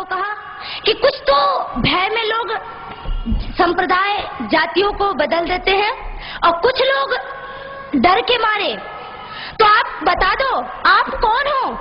कहा कि कुछ तो भय में लोग संप्रदाय जातियों को बदल देते हैं और कुछ लोग डर के मारे। तो आप बता दो, आप कौन हो?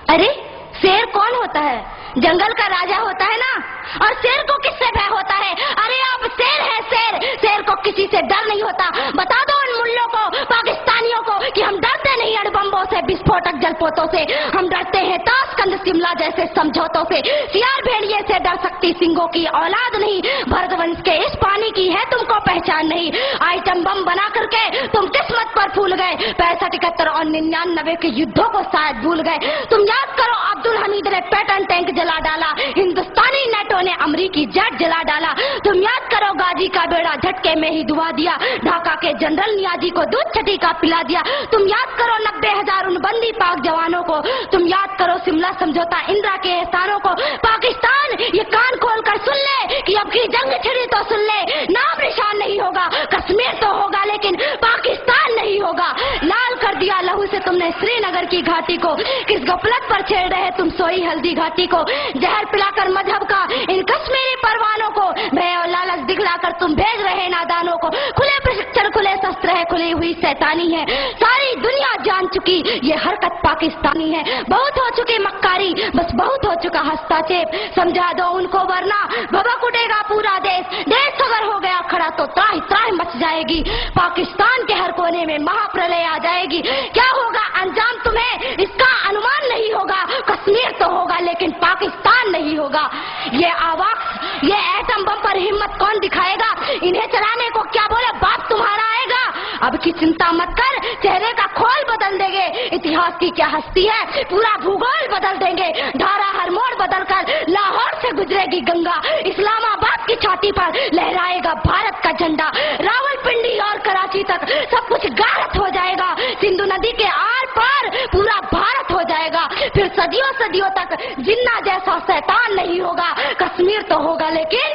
अरे शेर कौन होता है? जंगल का राजा होता है ना। और शेर को किससे भय होता है? अरे आप शेर है, शेर। शेर को किसी से डर नहीं होता। बता दो उन मुल्लों को, पाकिस्तानियों को कि हम डरते नहीं अणुबम्बों से, विस्फोटक जलपोतों से। हम डरते हैं ताशकंद शिमला जैसे समझौतों से। सियार भेड़िए से डर सकती सिंगों की औलाद नहीं। भरतवंश के इस पानी की है तुमको पहचान नहीं। आइटम बम बना करके तुम किस्मत पर फूल गए। 65, 71 और 99 के युद्धों को शायद भूल गए। तुम याद करो, अब्दुल हमीद ने पैटर्न टैंक जला डाला, हिंदुस्तानी नेटो ने अमरीकी जेट जला डाला। तुम याद करो, गाजी का बेड़ा झटके में ही डुबा दिया। ढाका के जनरल नियाजी को दूध छठी का पिला दिया। तुम याद करो 90,000 उन बंदी पाक जवानों को। तुम याद करो शिमला समझौता, इंदिरा के एहसानों को। पाकिस्तान ये कान खोल कर सुन ले कि अब की जंग छिड़ी तो सुन ले, नाम निशान नहीं होगा। कश्मीर तो होगा लेकिन पाकिस्तान नहीं होगा। लाल कर दिया लहू से तुमने श्रीनगर की घाटी को। किस गफलत पर छेड़ रहे तुम सोई हल्दी घाटी को। जहर पिलाकर मजहब का इन कश्मीरी परवानों को, भय और लालच दिखलाकर तुम भेज रहे नादानों को। खुले प्रशिक्षण, खुले शस्त्र है, खुली हुई शैतानी है। सारी दुनिया जान चुकी ये हरकत पाकिस्तानी है। बहुत हो चुकी मक्कारी, बस बहुत हो चुका हस्तक्षेप। समझा दो उनको वरना भभक उठेगा पूरा देश। देश अगर हो गया खड़ा तो त्राहि त्राहि मच जाएगी। पाकिस्तान के हर कोने में महाप्रलय आ जाएगी। क्या होगा अंजाम तुम्हें इसका अनुमान नहीं होगा। कश्मीर तो होगा लेकिन पाकिस्तान नहीं होगा। ये आवाज, ये एटम बम पर हिम्मत कौन दिखाएगा? इन्हें चलाने को क्या बोले बाप तुम्हारा आएगा। अब की चिंता मत कर, चेहरे का खोल बदल देंगे। इतिहास की क्या हस्ती है, पूरा भूगोल बदल देंगे। धारा हर मोड़ बदल कर लाहौर से गुजरेगी गंगा। इस्लामाबाद की छाती पर लहराएगा भारत का झंडा। रावलपिंडी और कराची तक सब कुछ गारत हो जाएगा। सिंधु नदी के आर पार पूरा भारत हो जाएगा। फिर सदियों सदियों तक जिन्ना जैसा शैतान नहीं होगा। कश्मीर तो होगा लेकिन,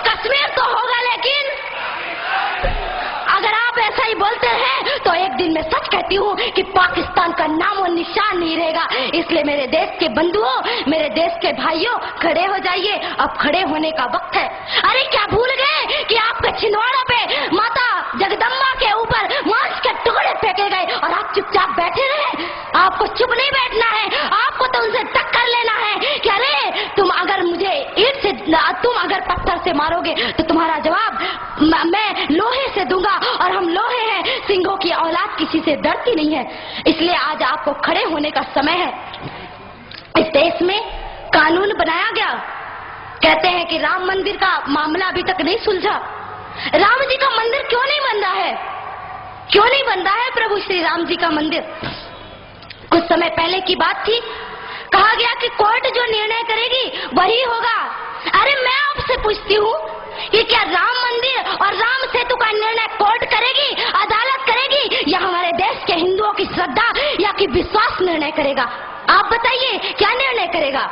कश्मीर तो होगा लेकिन अगर आप ऐसा ही बोलते हैं तो एक दिन मैं सच कहती हूँ कि पाकिस्तान का नाम और निशान नहीं रहेगा। इसलिए मेरे देश के बंधुओं, मेरे देश के भाइयों, खड़े हो जाइए। अब खड़े होने का वक्त है। अरे क्या भूल गए कि आपके छिंदवाड़ों पे माता जगदम्बा के ऊपर मांस के टुकड़े फेंके गए और आप चुपचाप बैठे रहे? आपको चुप नहीं बैठना है, आपको तो उनसे टक्कर लेना है कि अरे तुम अगर मुझे ईंट से, तुम अगर पत्थर से मारोगे तो तुम्हारा जवाब मैं लोहे से दूंगा। और हम लोहे हैं, सिंहों की औलाद किसी से डरती नहीं है। इसलिए आज आपको खड़े होने का समय है। इस देश में कानून बनाया गया। कहते हैं कि राम मंदिर का मामला अभी तक नहीं सुलझा। राम जी का मंदिर क्यों नहीं बन रहा है? क्यों नहीं बन रहा है प्रभु श्री राम जी का मंदिर? कुछ समय पहले की बात थी, कहा गया कि कोर्ट जो निर्णय करेगी वही होगा। अरे मैं आपसे पूछती हूँ कि क्या राम मंदिर और राम सेतु का निर्णय कोर्ट करेगी, अदालत करेगी, या हमारे देश के हिंदुओं की श्रद्धा या कि विश्वास निर्णय करेगा? आप बताइए क्या निर्णय करेगा?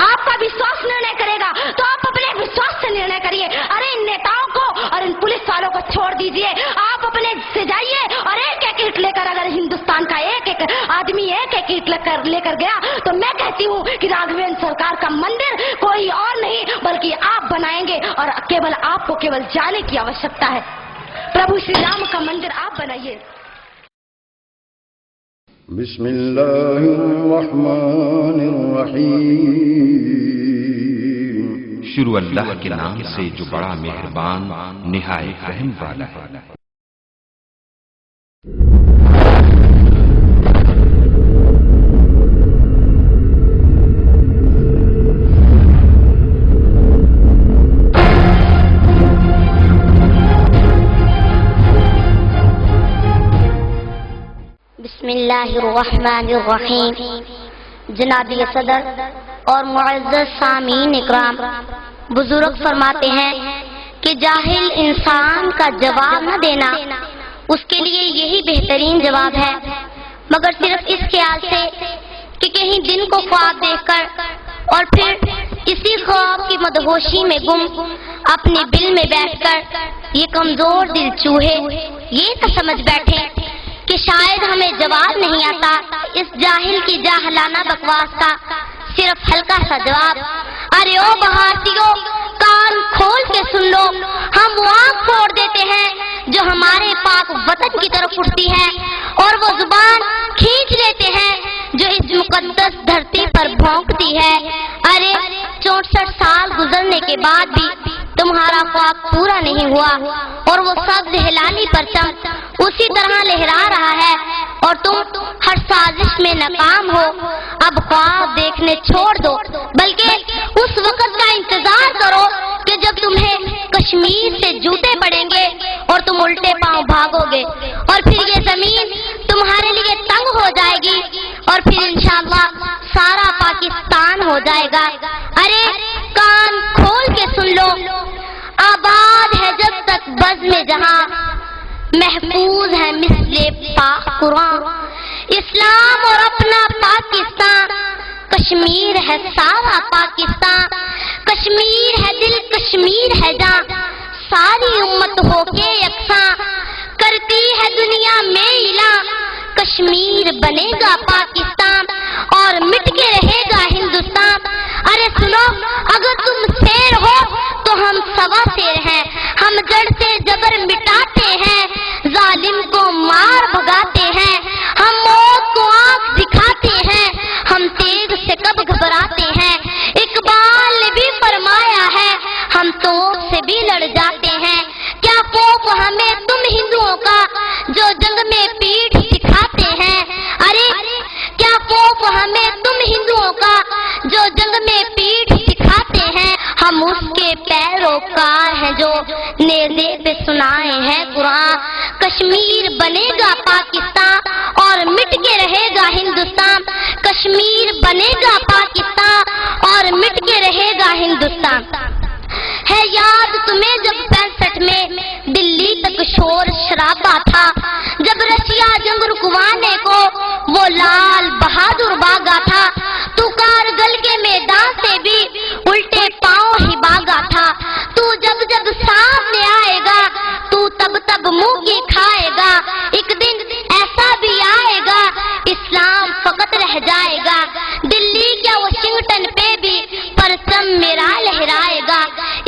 आपका विश्वास निर्णय करेगा तो आप अपने विश्वास से निर्णय करिए। अरे इन नेताओं को और इन पुलिस वालों को छोड़ दीजिए। आप अपने से जाइए और एक एक ईंट लेकर, अगर हिंदुस्तान का एक एक आदमी एक एक ईंट लेकर गया तो मैं कहती हूँ कि राघवेंद्र सरकार का मंदिर कोई और नहीं बल्कि आप बनाएंगे। और केवल आपको केवल जाने की आवश्यकता है। प्रभु श्री राम का मंदिर आप बनाइए। बिस्मिल्लाहिर्रहमानिर्रहीम। शुरू अल्लाह के नाम से जो बड़ा मेहरबान निहायत रहम वाला है। बिस्मिल्लाहिर्रहमानिर्रहीम। जनाबी सदर और मुअज़्ज़ज़ सामीन इकराम, बुजुर्ग फरमाते हैं कि जाहिल इंसान का जवाब न देना उसके लिए यही बेहतरीन जवाब है, मगर सिर्फ इस ख्याल से कि कहीं दिन को ख्वाब देखकर और फिर इसी ख्वाब की मदहोशी में गुम अपने बिल में बैठकर ये कमजोर दिल चूहे ये तो समझ बैठे कि शायद हमें जवाब नहीं आता इस जाहिल की जाहलाना बकवास का। صرف ہلکا سا جواب، ارے او بھارتیوں کان کھول کے سن لو، ہم وہ آنکھ پھوڑ دیتے ہیں جو ہمارے پاک وطن کی طرف اٹھتی ہے، اور وہ زبان کھینچ لیتے ہیں جو اس مقدس دھرتی پر بھونکتی ہے۔ ارے 64 سال گزرنے کے بعد بھی تمہارا خواب پورا نہیں ہوا، اور وہ سبز ہلالی پرچم اسی طرح لہرا رہا ہے، اور تم ہر سازش میں ناکام ہو۔ اب خواب دیکھنے چھوڑ دو، بلکہ اس وقت کا انتظار کرو کہ جب تمہیں کشمیر سے جوتے پڑیں گے اور تم الٹے پاؤں بھاگو گے، اور پھر یہ زمین تمہارے لیے تنگ ہو جائے گی، اور پھر انشاءاللہ سارا پاکستان ہو جائے گا۔ ارے کان کھول کے سن لو، آباد ہے جب تک بزم جہاں، محفوظ ہے مثل پاک قرآن، اسلام اور اپنا پاکستان، کشمیر ہے سارا پاکستان، کشمیر ہے دل، کشمیر ہے جاں، ساری امت ہو کے یکساں، کرتی ہے دنیا میں اعلان، کشمیر بنے گا پاکستان اور مٹ کے رہے گا ہندوستان۔ ارے سنو، اگر تم شیر ہو تو ہم سوا شیر ہیں، ہم جڑ سے جبر مٹاتے ہیں، ظالم کو مار بھگاتے ہیں، ہم موت کو آنکھ دکھاتے ہیں، ہم تیغ سے کب گھبراتے ہیں، اقبال نے بھی فرمایا ہے ہم توپ سے بھی لڑ جاتے ہیں۔ کیا خوف ہمیں تم ہندوؤں کا جو جنگ میں پیٹھ دکھاتے ہیں، ارے کیا خوف ہمیں تم ہندوؤں کا جو جنگ میں پیٹھ دکھاتے ہیں، ہم اس کے پیروکار ہیں جو نیزے پہ سنائے ہیں قرآن، کشمیر بنے گا پاکستان اور مٹ کے رہے گا ہندوستان، کشمیر بنے گا پاکستان اور مٹ کے رہے گا ہندوستان۔ ہے یاد تمہیں جب 65 میں دلی تک شور شرابہ تھا، جب رشیا جنگ رکوانے کو وہ لال بہادر بھاگا تھا، تو کارگل کے میدان سے بھی الٹے پاؤں ہی بھاگا تھا، تو جب جب سامنے آئے گا تو تب تب منہ کی کھائے گا، ایک دن ایسا بھی آئے گا اسلام فقط رہ جائے گا، دلی کیا واشنگٹن پہ بھی پرچم میرا لہرائے گا،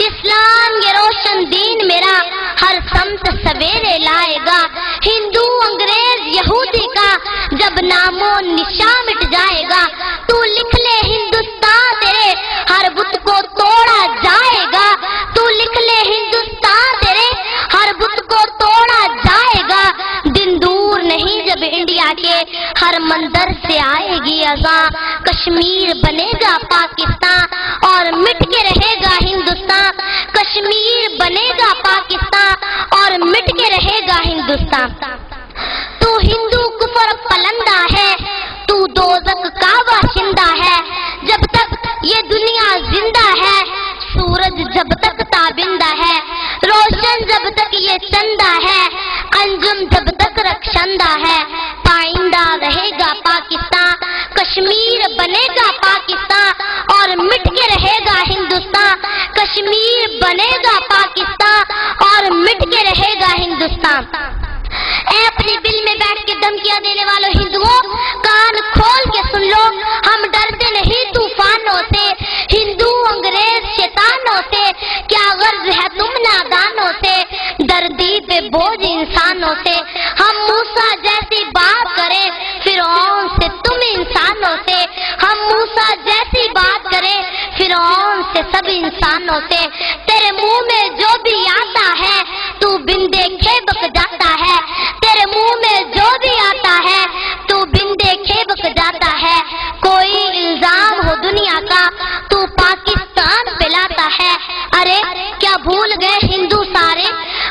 اسلام یہ روشن دین میرا ہر سمت سویرے لائے گا، ہندو انگریز یہودی کا جب نام و نشان مٹ جائے گا، تو لکھ لے ہندوستان تیرے ہر بت کو توڑا جائے گا، تو لکھ لے ہندوستان تیرے ہر بت کو توڑا جائے گا، دن دور نہیں جب انڈیا کے ہر مندر سے آئے گی اذاں، کشمیر بنے گا پاکستان اور مٹ کے رہے گا ہندوستان، کشمیر بنے گا پاکستان اور مٹ کے رہے گا ہندوستان۔ تو ہندو کفر پلندہ ہے، تو دوزخ کا باشندہ ہے، جب تک یہ دنیا زندہ ہے، سورج جب تک تابندہ ہے، روشن جب تک یہ چندہ ہے، انجم جب تک رخشندہ ہے، پائندہ رہے گا پاکستان، کشمیر بنے گا پاکستان اور مٹ کے رہے گا ہندوستان، کشمیر بنے گا پاکستان اور مٹ کے رہے گا ہندوستان۔ اے اپنے دل میں بیٹھ کے دھمکیاں دینے والوں ہندوؤں، کان کھول کے سن لو، ہم ڈرتے نہیں طوفانوں سے، ہندو انگریز شیطانوں سے، کیا غرض ہے تم نادانوں سے، دردی پہ بوجھ انسانوں سے، ہم موسیٰ جیسی بات کریں فرعون سے تم انسانوں سے، ہم موسیٰ جیسی بات کریں فرعون سے سب انسانوں سے، تیرے منہ میں جو بھی آتا ہے تو بن دیکھے بک جاتا ہے، تیرے منہ میں جو بھی آتا ہے تو بن دیکھے بک جاتا ہے، کوئی الزام ہو دنیا کا تو پاکستان پہ لاتا ہے، ارے کیا بھول گئے ہندو سارے،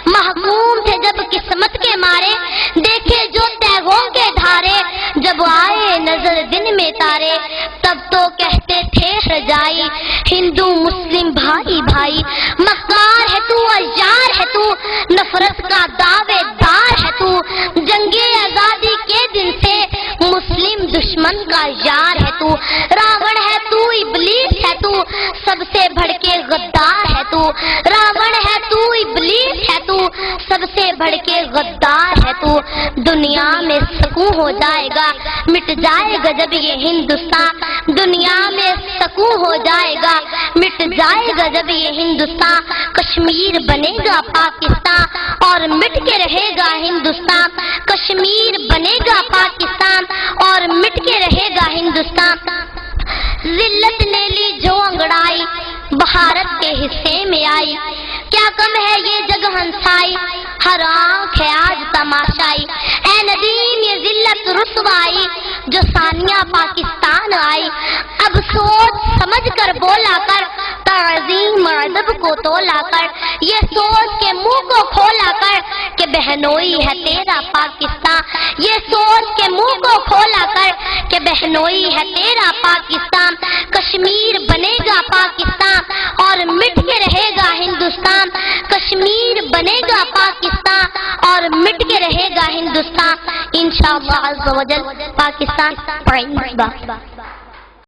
محکوم تھے جب قسمت کے مارے، دیکھے جو تیغوں کے دھارے، جب آئے نظر دن میں تارے، تب تو کہتے تھے رجائی، ہندو مسلم بھائی بھائی، مکار ہے تو عیار ہے تو، نفرت کا دعوے دار ہے تو، جنگ آزادی کے دن سے مسلم دشمن کا یار ہے تو، راون ہے تو ابلیس ہے تو، سب سے بڑھ کے غدار ہے تو، راون ہے تو ابلیس ہے تو، سب سے بڑھ کے غدار ہے تو، دنیا میں سکون ہو جائے گا، مٹ جائے گا جب یہ ہندوستان، دنیا میں سکون ہو جائے گا، مٹ جائے گا جب یہ ہندوستان، کشمیر بنے گا پاکستان اور مٹ کے رہے گا ہندوستان، کشمیر بنے گا پاکستان اور مٹ کے رہے گا ہندوستان۔ ذلت نے لی جو انگڑائی بھارت کے حصے میں آئی، کیا کم ہے یہ جگ ہنسائی، ہر آنکھ ہے آج تماشائی، اے ندیم یہ ذلت رسوائی جو ثانیہ پاکستان آئی، اب سوچ سمجھ کر بولا کر، تعظیم ادب کو تولا کر، یہ سوچ کے منہ کو کھولا کر کہ بہنوئی ہے تیرا پاکستان، یہ سوچ کے منہ کو کھولا کر کہ بہنوئی ہے تیرا پاکستان، کشمیر بنے گا پاکستان اور مٹ کے رہے گا ہندوستان، کشمیر بنے گا پاکستان اور مٹ کے رہے گا ہندوستان، انشاءاللہ عز و جل پاکستان پائیں گے۔